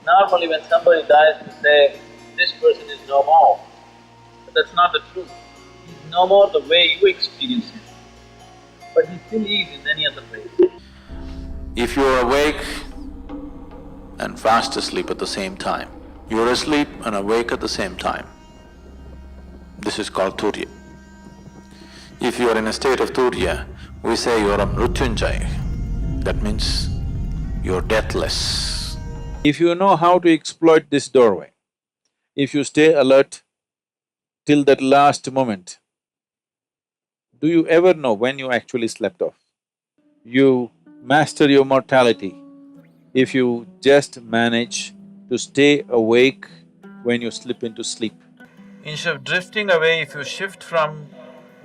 Normally when somebody dies, we say, this person is no more. But that's not the truth. He's no more the way you experience him, but he still is in many other ways. If you're awake and fast asleep at the same time, you're asleep and awake at the same time, this is called Turya. If you are in a state of Turya, we say you are a Mrityunjay, that means you're deathless. If you know how to exploit this doorway, if you stay alert till that last moment, do you ever know when you actually slept off? You master your mortality if you just manage to stay awake when you slip into sleep. Instead of drifting away, if you shift from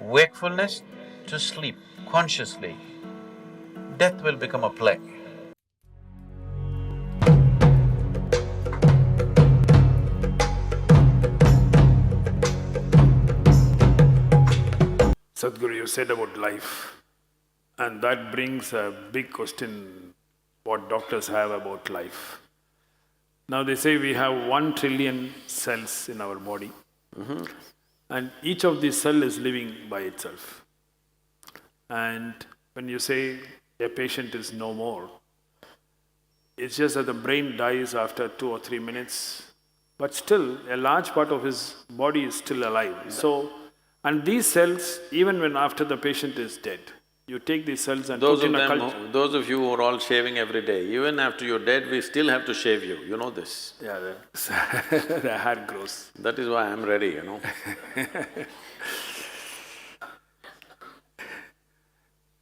wakefulness to sleep consciously, death will become a play. Sadhguru, you said about life, and that brings a big question what doctors have about life. Now they say we have 1 trillion cells in our body, and each of these cells is living by itself. And when you say a patient is no more, it's just that the brain dies after 2 or 3 minutes, but still a large part of his body is still alive. So, and these cells, even when after the patient is dead, you take these cells and put in a culture. Those of you who are all shaving every day, even after you're dead, we still have to shave you, you know this. Yeah, the hair grows. That is why I'm ready, you know.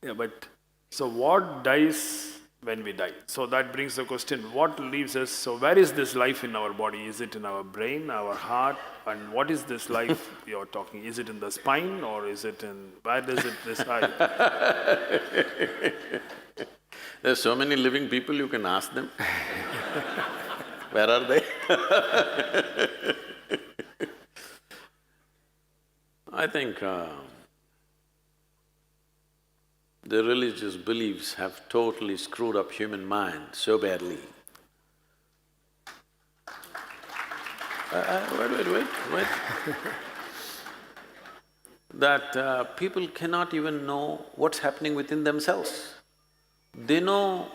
Yeah, but so what dies when we die? So that brings the question, what leaves us? So where is this life in our body? Is it in our brain, our heart? And what is this life you're talking? Is it in the spine or is it in… where does it reside? There's so many living people, you can ask them. Where are they? I think the religious beliefs have totally screwed up human mind so badly. Wait. That people cannot even know what's happening within themselves. They know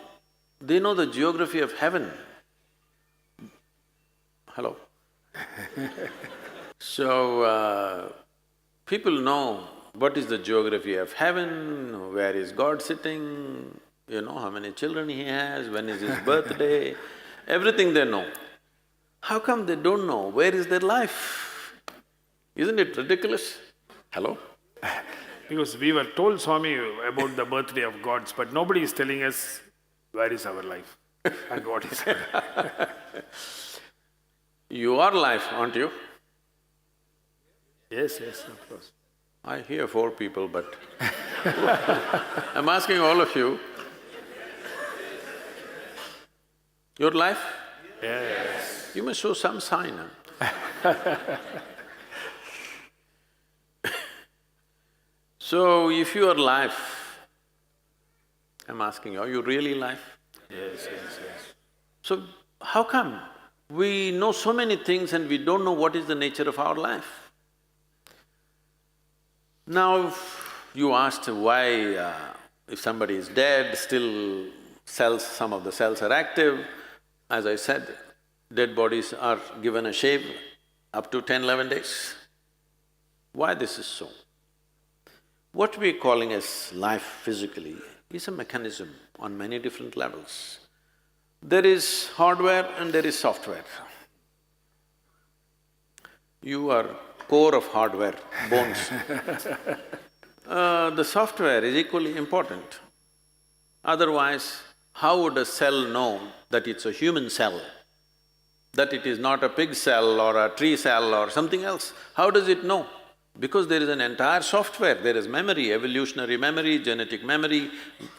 the geography of heaven. Hello? So, people know what is the geography of heaven, where is God sitting, you know, how many children he has, when is his birthday, everything they know. How come they don't know where is their life? Isn't it ridiculous? Hello? Because we were told, Swami, about the birthday of gods, but nobody is telling us where is our life and what is our life. You are life, aren't you? Yes, of course. I hear 4 people, but I'm asking all of you, your life? Yes. You must show some sign, huh? So, if you are life, I'm asking you, are you really life? Yes. So, how come we know so many things and we don't know what is the nature of our life? Now, you asked why if somebody is dead, still some of the cells are active. As I said, dead bodies are given a shave up to 10–11 days. Why this is so? What we're calling as life physically is a mechanism on many different levels. There is hardware and there is software. You are core of hardware, bones. The software is equally important. Otherwise, how would a cell know that it's a human cell? That it is not a pig cell or a tree cell or something else? How does it know? Because there is an entire software, there is memory, evolutionary memory, genetic memory,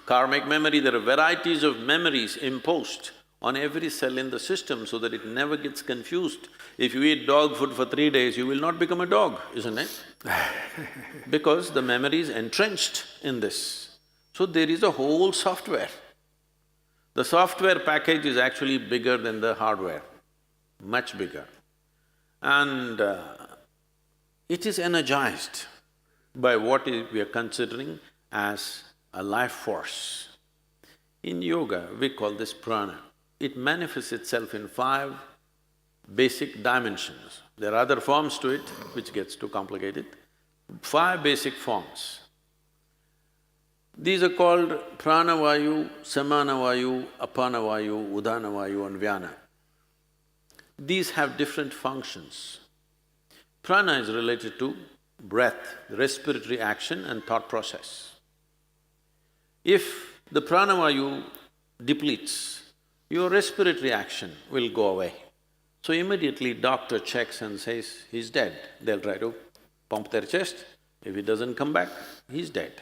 karmic memory, there are varieties of memories imposed on every cell in the system so that it never gets confused. If you eat dog food for 3 days, you will not become a dog, isn't it? Because the memory is entrenched in this. So there is a whole software. The software package is actually bigger than the hardware. much bigger. And it is energized by what we are considering as a life force. In yoga, we call this prana. It manifests itself in 5 basic dimensions. There are other forms to it, which gets too complicated. 5 basic forms. These are called pranavayu, samanavayu, apanavayu, udanavayu and vyana. These have different functions. Prana is related to breath, respiratory action and thought process. If the pranavayu depletes, your respiratory action will go away. So immediately doctor checks and says, he's dead. They'll try to pump their chest. If he doesn't come back, he's dead.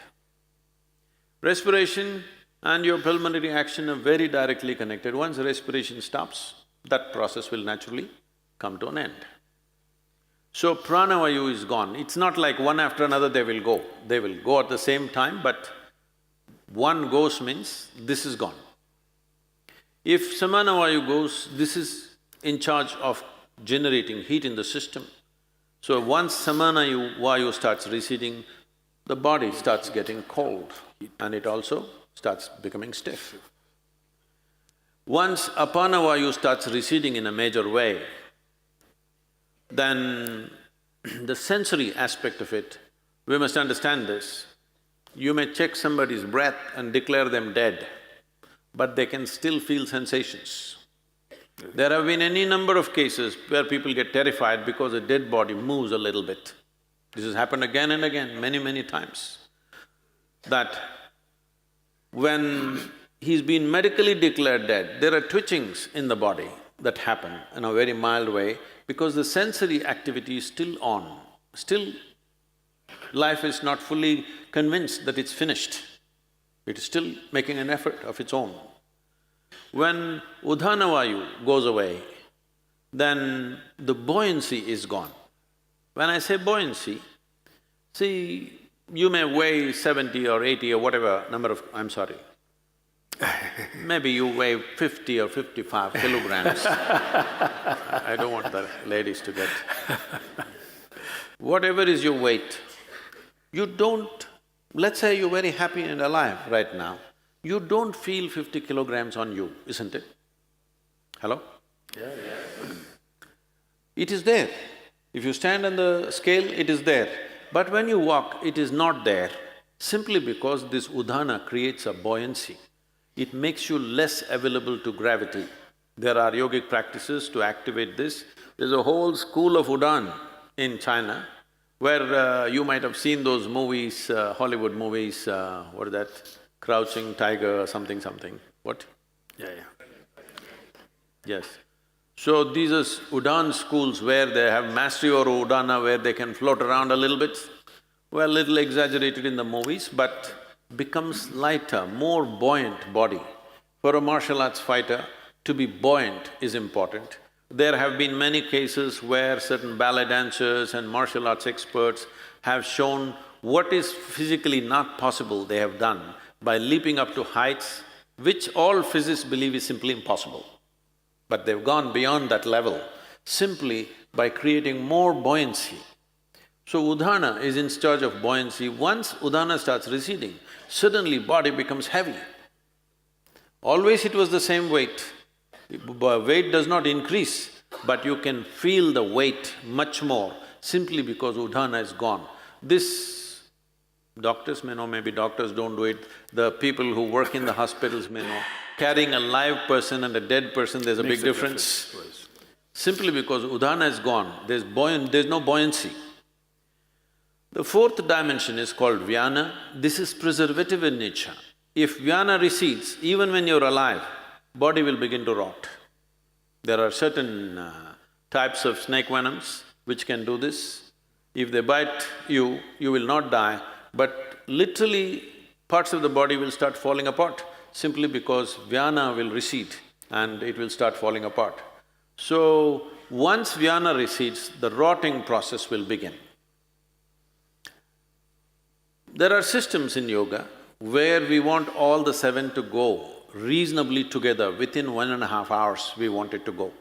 Respiration and your pulmonary action are very directly connected. Once respiration stops, that process will naturally come to an end. So pranavayu is gone. It's not like one after another they will go. They will go at the same time, but one goes means this is gone. If samanavayu goes, this is in charge of generating heat in the system. So once samanavayu starts receding, the body starts getting cold and it also starts becoming stiff. Once apanavayu starts receding in a major way, then the sensory aspect of it, we must understand this. You may check somebody's breath and declare them dead, but they can still feel sensations. There have been any number of cases where people get terrified because a dead body moves a little bit. This has happened again and again, many times. That when he's been medically declared dead, there are twitchings in the body that happen in a very mild way because the sensory activity is still on. Still, life is not fully convinced that it's finished. It is still making an effort of its own. When udhanavayu goes away, then the buoyancy is gone. When I say buoyancy, see, you may weigh 70 or 80 or whatever number of… I'm sorry, maybe you weigh 50 or 55 kilograms. I don't want the ladies to get… Whatever is your weight, you don't… Let's say you're very happy and alive right now, you don't feel 50 kilograms on you, isn't it? Hello? Yeah. It is there. If you stand on the scale, it is there. But when you walk, it is not there, simply because this udhana creates a buoyancy. It makes you less available to gravity. There are yogic practices to activate this. There's a whole school of Udan in China, where you might have seen those movies, Hollywood movies, what is that? Crouching Tiger, something. What? Yeah. Yes. So these are Udan schools where they have mastery over Udana, where they can float around a little bit. Well, little exaggerated in the movies, but becomes lighter, more buoyant body. For a martial arts fighter, to be buoyant is important. There have been many cases where certain ballet dancers and martial arts experts have shown what is physically not possible they have done by leaping up to heights which all physicists believe is simply impossible. But they've gone beyond that level simply by creating more buoyancy. So udhana is in charge of buoyancy. Once udhana starts receding, suddenly body becomes heavy. Always it was the same weight. Weight does not increase, but you can feel the weight much more simply because udhana is gone. This doctors may know, maybe doctors don't do it, the people who work in the hospitals may know. Carrying a live person and a dead person, there's a big difference. Simply because udhana is gone, there's no buoyancy. The 4th dimension is called vyana. This is preservative in nature. If vyana recedes, even when you're alive, body will begin to rot. There are certain types of snake venoms which can do this. If they bite you, you will not die, but literally parts of the body will start falling apart simply because vyana will recede and it will start falling apart. So, once vyana recedes, the rotting process will begin. There are systems in yoga where we want all the 7 to go reasonably together, within 1.5 hours we want it to go.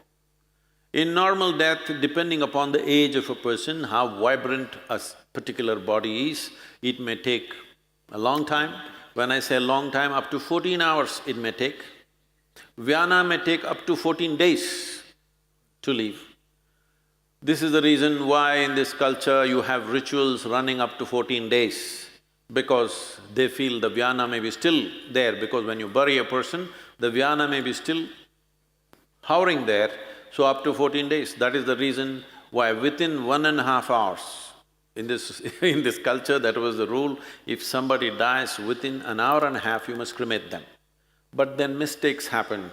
In normal death, depending upon the age of a person, how vibrant a particular body is, it may take a long time. When I say long time, up to 14 hours it may take. Vyana may take up to 14 days to leave. This is the reason why in this culture you have rituals running up to 14 days, because they feel the vyana may be still there, because when you bury a person, the vyana may be still hovering there, so up to 14 days. That is the reason why within 1.5 hours, in this in this culture that was the rule, if somebody dies within an hour and a half, you must cremate them. But then mistakes happened.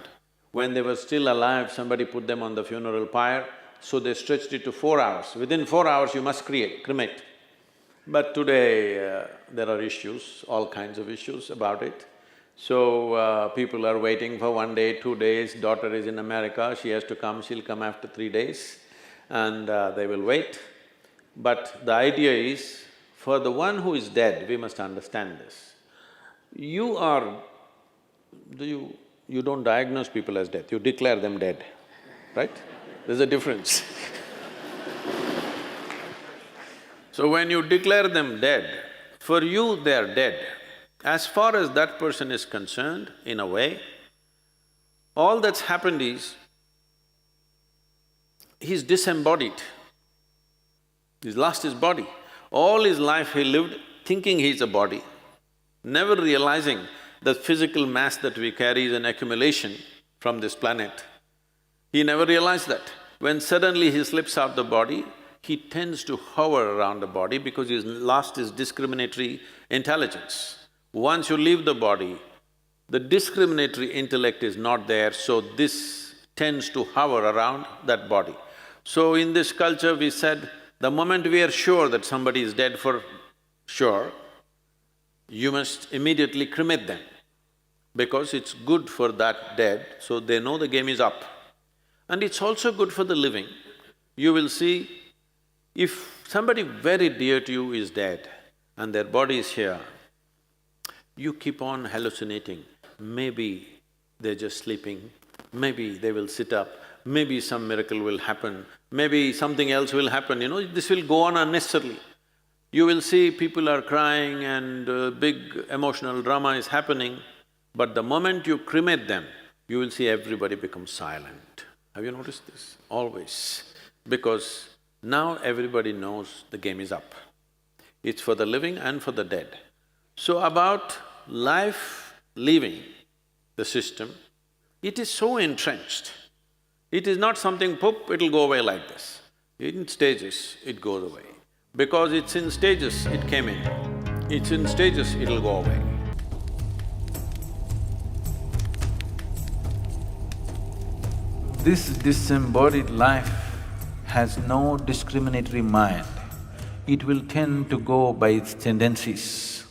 When they were still alive, somebody put them on the funeral pyre, so they stretched it to 4 hours. Within 4 hours, you must cremate. But today, there are issues, all kinds of issues about it. So, people are waiting for 1 day, 2 days, daughter is in America, she has to come, she'll come after 3 days, and they will wait. But the idea is, for the one who is dead, we must understand this. You don't diagnose people as dead, you declare them dead, right? There's a difference. So when you declare them dead, for you they are dead. As far as that person is concerned, in a way, all that's happened is, he's disembodied. He's lost his body. All his life he lived thinking he's a body, never realizing the physical mass that we carry is an accumulation from this planet. He never realized that. When suddenly he slips out the body, he tends to hover around the body because he's lost his discriminatory intelligence. Once you leave the body, the discriminatory intellect is not there, so this tends to hover around that body. So in this culture we said, the moment we are sure that somebody is dead for sure, you must immediately cremate them, because it's good for that dead, so they know the game is up. And it's also good for the living. You will see, if somebody very dear to you is dead and their body is here, you keep on hallucinating, maybe they're just sleeping, maybe they will sit up, maybe some miracle will happen, maybe something else will happen, this will go on unnecessarily. You will see people are crying and big emotional drama is happening, but the moment you cremate them, you will see everybody become silent. Have you noticed this? Always. Because now everybody knows the game is up. It's for the living and for the dead. So about life leaving the system, it is so entrenched. It is not something, poop, it'll go away like this. In stages, it goes away. Because it's in stages, it came in. It's in stages, it'll go away. This disembodied life has no discriminatory mind. It will tend to go by its tendencies.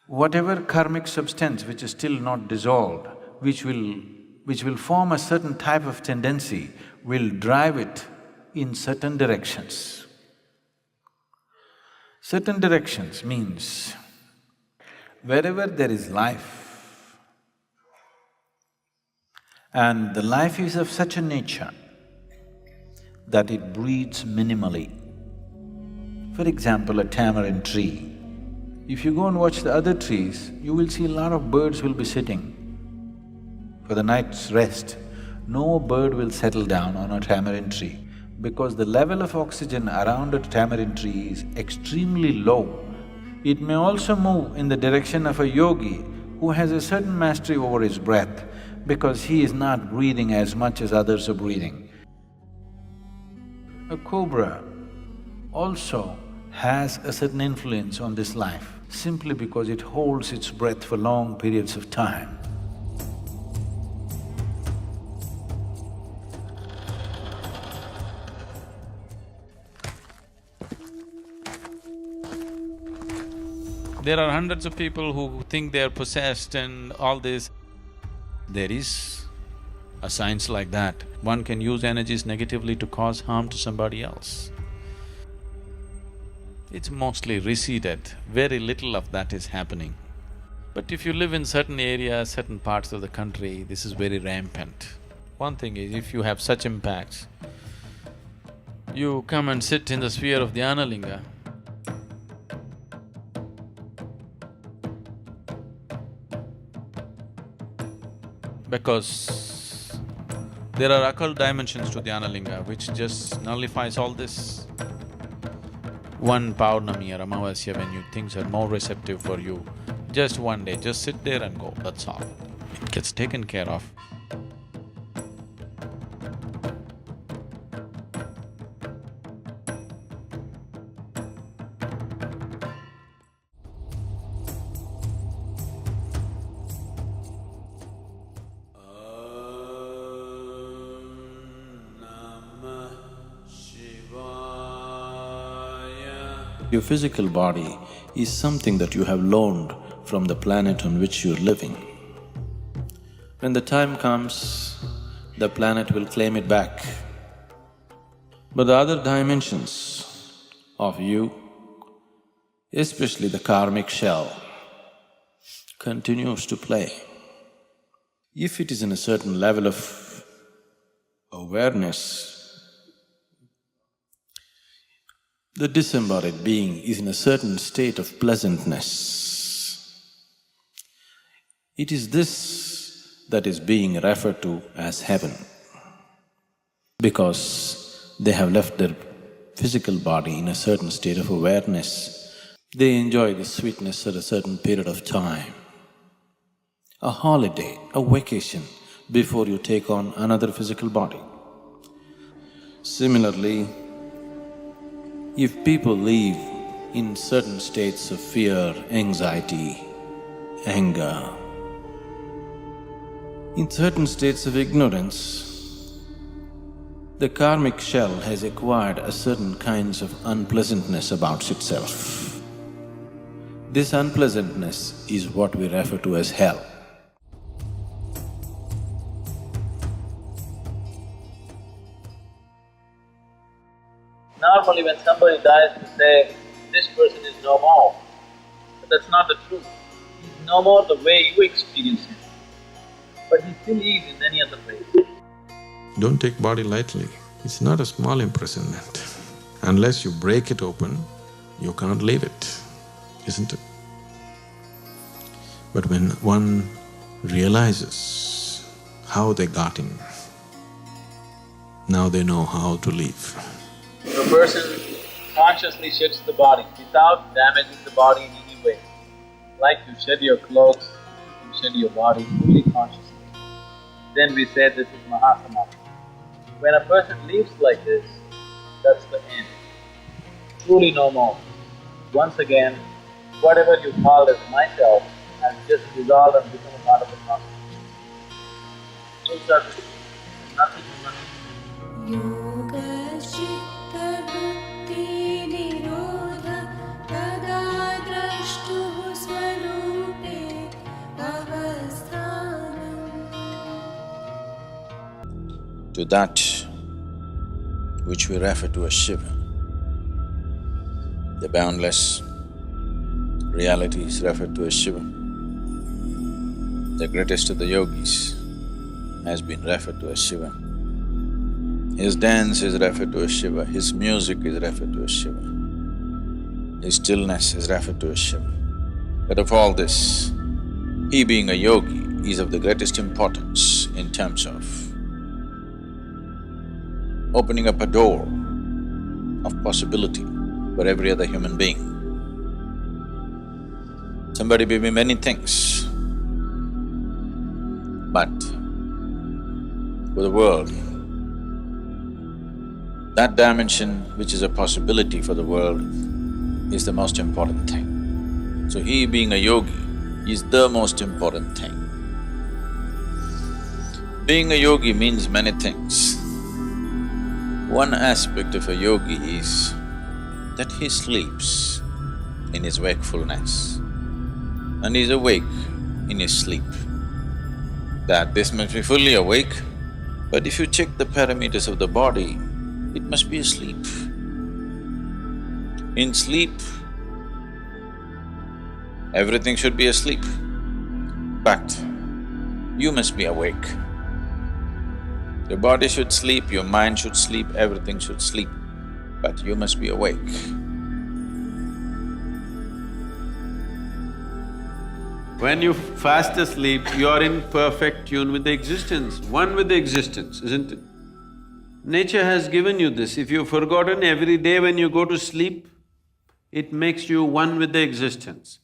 Whatever karmic substance which is still not dissolved, which will form a certain type of tendency, will drive it in certain directions. Certain directions means, wherever there is life, and the life is of such a nature that it breathes minimally. For example, a tamarind tree. If you go and watch the other trees, you will see a lot of birds will be sitting for the night's rest. No bird will settle down on a tamarind tree because the level of oxygen around a tamarind tree is extremely low. It may also move in the direction of a yogi who has a certain mastery over his breath because he is not breathing as much as others are breathing. A cobra also has a certain influence on this life simply because it holds its breath for long periods of time. There are hundreds of people who think they are possessed and all this. There is a science like that. One can use energies negatively to cause harm to somebody else. It's mostly receded, very little of that is happening. But if you live in certain areas, certain parts of the country, this is very rampant. One thing is, if you have such impacts, you come and sit in the sphere of Dhyanalinga, because there are occult dimensions to Dhyanalinga which just nullifies all this. One Paurnami or Amavasya when things are more receptive for you, just one day, just sit there and go, that's all. It gets taken care of. Your physical body is something that you have loaned from the planet on which you're living. When the time comes, the planet will claim it back. But the other dimensions of you, especially the karmic shell, continues to play. If it is in a certain level of awareness, the disembodied being is in a certain state of pleasantness. It is this that is being referred to as heaven, because they have left their physical body in a certain state of awareness. They enjoy the sweetness at a certain period of time. A holiday, a vacation, before you take on another physical body. Similarly, if people live in certain states of fear, anxiety, anger, in certain states of ignorance, the karmic shell has acquired a certain kinds of unpleasantness about itself. This unpleasantness is what we refer to as hell. Normally when somebody dies, we say, this person is no more. But that's not the truth. He's no more the way you experience him, but he still is in any other way. Don't take body lightly. It's not a small imprisonment. Unless you break it open, you can't leave it, isn't it? But when one realizes how they got in, now they know how to leave. If a person consciously sheds the body without damaging the body in any way, like you shed your clothes, you shed your body fully consciously, then we say this is Mahasamadhi. When a person lives like this, that's the end. Truly no more. Once again, whatever you called as myself has just dissolved and become a part of the cosmos. Full circle. Nothing is nothing. To that which we refer to as Shiva, the boundless reality is referred to as Shiva. The greatest of the yogis has been referred to as Shiva. His dance is referred to as Shiva, his music is referred to as Shiva, his stillness is referred to as Shiva. But of all this, he being a yogi is of the greatest importance in terms of opening up a door of possibility for every other human being. Somebody may be many things, but for the world, that dimension which is a possibility for the world is the most important thing. So he being a yogi is the most important thing. Being a yogi means many things. One aspect of a yogi is that he sleeps in his wakefulness and is awake in his sleep. That this must be fully awake, but if you check the parameters of the body, it must be asleep. In sleep, everything should be asleep, but you must be awake. Your body should sleep, your mind should sleep, everything should sleep, but you must be awake. When you fast asleep, you are in perfect tune with the existence, one with the existence, isn't it? Nature has given you this. If you've forgotten, every day when you go to sleep, it makes you one with the existence.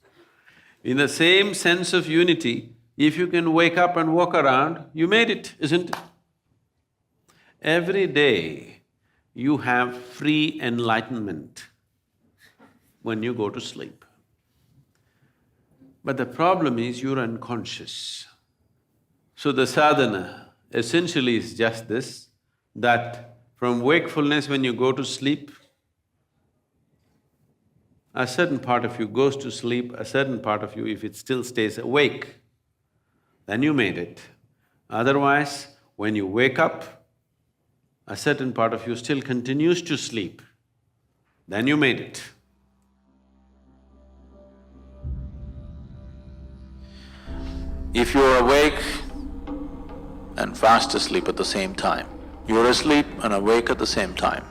In the same sense of unity, if you can wake up and walk around, you made it, isn't it? Every day, you have free enlightenment when you go to sleep. But the problem is you're unconscious. So the sadhana essentially is just this, that from wakefulness when you go to sleep, a certain part of you goes to sleep, a certain part of you, if it still stays awake, then you made it. Otherwise, when you wake up, a certain part of you still continues to sleep, then you made it. If you're awake and fast asleep at the same time, you're asleep and awake at the same time,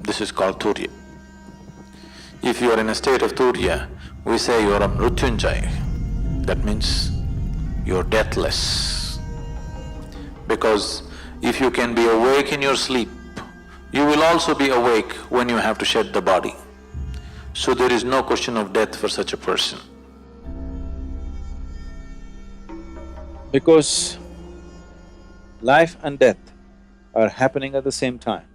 this is called Turya. If you are in a state of Turya, we say you are a mrityunjay, that means you're deathless. Because if you can be awake in your sleep, you will also be awake when you have to shed the body. So there is no question of death for such a person. Because life and death are happening at the same time.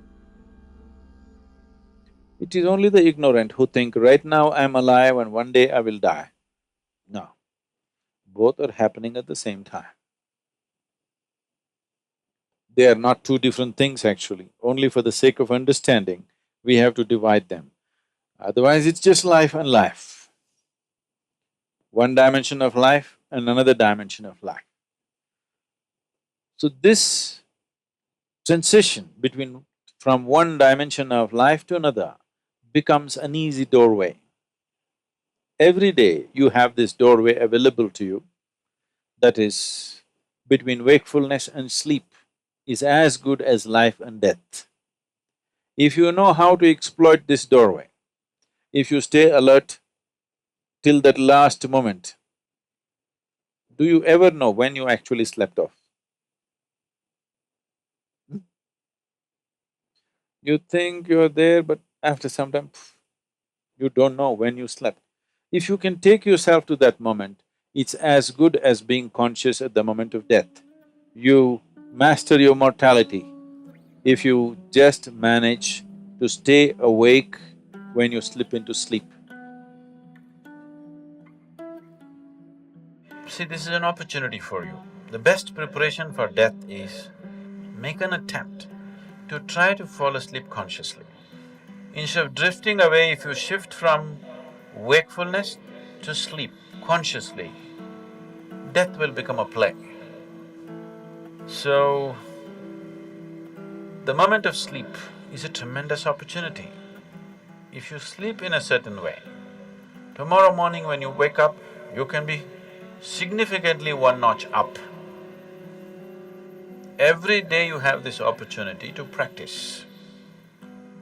It is only the ignorant who think, right now I'm alive and one day I will die. No, both are happening at the same time. They are not two different things actually, only for the sake of understanding, we have to divide them. Otherwise it's just life and life. One dimension of life and another dimension of life. So this transition from one dimension of life to another becomes an easy doorway. Every day you have this doorway available to you, that is, between wakefulness and sleep is as good as life and death. If you know how to exploit this doorway, if you stay alert till that last moment, do you ever know when you actually slept off? You think you're there, but after some time, you don't know when you slept. If you can take yourself to that moment, it's as good as being conscious at the moment of death. You master your mortality if you just manage to stay awake when you slip into sleep. See, this is an opportunity for you. The best preparation for death is make an attempt to try to fall asleep consciously. Instead of drifting away, if you shift from wakefulness to sleep consciously, death will become a play. So, the moment of sleep is a tremendous opportunity. If you sleep in a certain way, tomorrow morning when you wake up, you can be significantly one notch up. Every day you have this opportunity to practice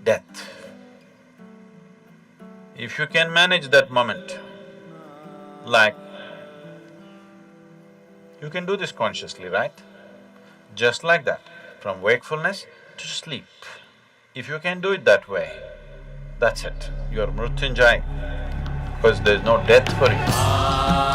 death. If you can manage that moment, like, you can do this consciously, right? Just like that, from wakefulness to sleep. If you can do it that way, that's it, you're mrityunjay, because there's no death for you.